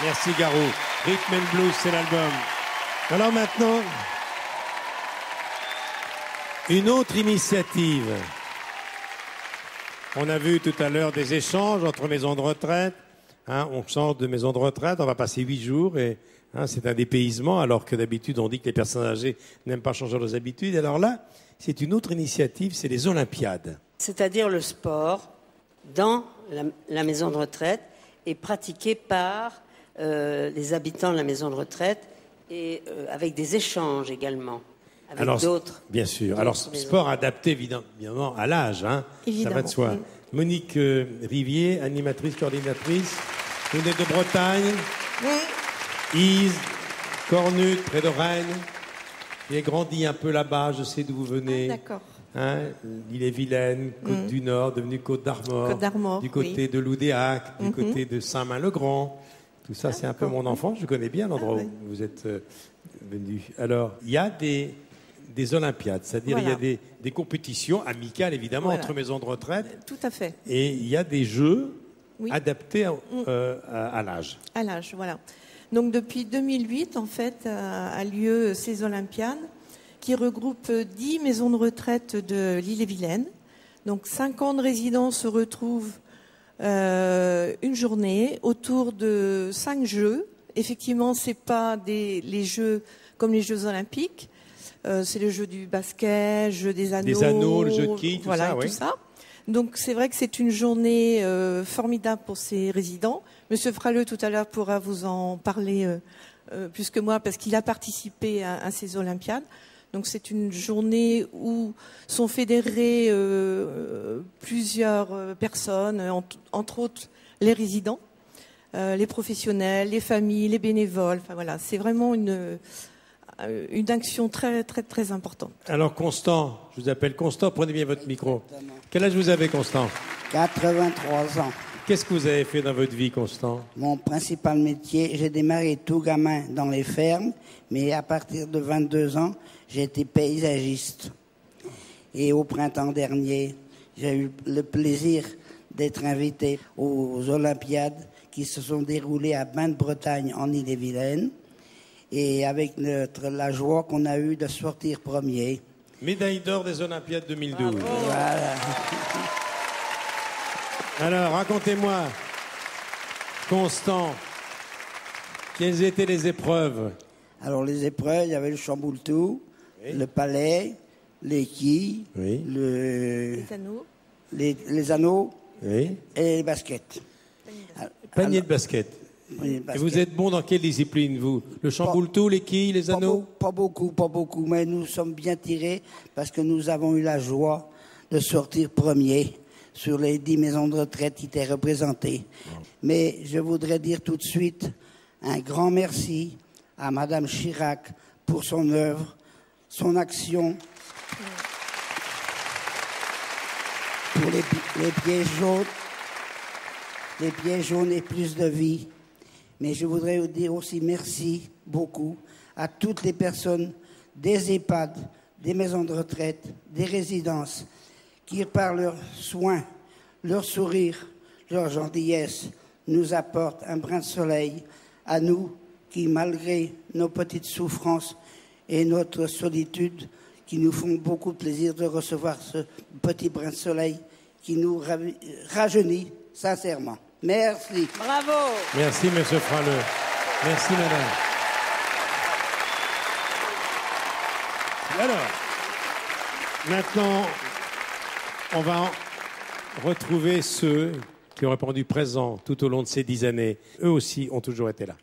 Merci Garou. Rhythm and Blues, c'est l'album. Alors maintenant, une autre initiative. On a vu tout à l'heure des échanges entre maisons de retraite. On change de maison de retraite, on va passer 8 jours et c'est un dépaysement, alors que d'habitude on dit que les personnes âgées n'aiment pas changer leurs habitudes. Alors là, c'est une autre initiative, c'est les Olympiades. C'est-à-dire le sport dans la maison de retraite est pratiqué par les habitants de la maison de retraite et avec des échanges également avec d'autres. Bien sûr. Alors, sport adapté évidemment à l'âge, ça va de soi. Oui. Monique Rivier, animatrice, coordinatrice. Vous venez de Bretagne. Oui. Ise, Cornut, près de Rennes. J'ai grandi un peu là-bas, je sais d'où vous venez. D'accord. L'Île-et-Vilaine, Côte du Nord, devenue Côte d'Armor. Côte d'Armor, du côté de Loudéac, du côté de Saint-Main-le-Grand. Tout ça, c'est un peu mon enfance. Je connais bien l'endroit où vous êtes venu. Alors, il y a des Olympiades, c'est-à-dire il y a des compétitions amicales, évidemment, entre maisons de retraite. Tout à fait. Et il y a des jeux adaptés à l'âge. À l'âge, voilà. Donc depuis 2008, en fait, a lieu ces Olympiades qui regroupent 10 maisons de retraite de l'Île-et-Vilaine. Donc 5 ans de résidence se retrouvent une journée autour de 5 jeux. Effectivement, c'est pas les jeux comme les Jeux Olympiques. C'est le jeu du basket, jeu des anneaux. Des anneaux, le jeu de quilles, tout ça, tout ça. Donc c'est vrai que c'est une journée formidable pour ces résidents. Monsieur Fraleux, tout à l'heure, pourra vous en parler plus que moi parce qu'il a participé à ces Olympiades. Donc c'est une journée où sont fédérées plusieurs personnes, entre autres les résidents, les professionnels, les familles, les bénévoles. Enfin voilà, c'est vraiment une action très très très importante. Alors Constant, je vous appelle Constant, prenez bien votre micro. Quel âge vous avez, Constant? 83 ans. Qu'est-ce que vous avez fait dans votre vie, Constant? Mon principal métier, j'ai démarré tout gamin dans les fermes, mais à partir de 22 ans, j'ai été paysagiste. Et au printemps dernier, j'ai eu le plaisir d'être invité aux Olympiades qui se sont déroulées à Bain-de-Bretagne en Ille-et-Vilaine. Et avec la joie qu'on a eue de sortir premier. Médaille d'or des Olympiades 2012. Voilà. Alors, racontez-moi, Constant, quelles étaient les épreuves? Alors, les épreuves, il y avait le chamboule-tout, le palais, les quilles, Les anneaux. les anneaux et les baskets. Panier de basket. Et vous êtes bon dans quelle discipline, vous? Le chamboule-tout, les quilles, les anneaux? Pas beaucoup, mais nous sommes bien tirés parce que nous avons eu la joie de sortir premier sur les 10 maisons de retraite qui étaient représentées. Mais je voudrais dire tout de suite un grand merci à Madame Chirac pour son œuvre, son action pour les pieds jaunes et plus de vie. Mais je voudrais vous dire aussi merci beaucoup à toutes les personnes des EHPAD, des maisons de retraite, des résidences, qui par leurs soins, leur sourire, leur gentillesse, nous apportent un brin de soleil à nous qui, malgré nos petites souffrances et notre solitude, qui nous font beaucoup de plaisir de recevoir ce petit brin de soleil qui nous rajeunit sincèrement. Merci. Bravo. Merci, Monsieur Fraleux. Merci, madame. Alors, maintenant, on va retrouver ceux qui ont répondu présent tout au long de ces 10 années. Eux aussi ont toujours été là.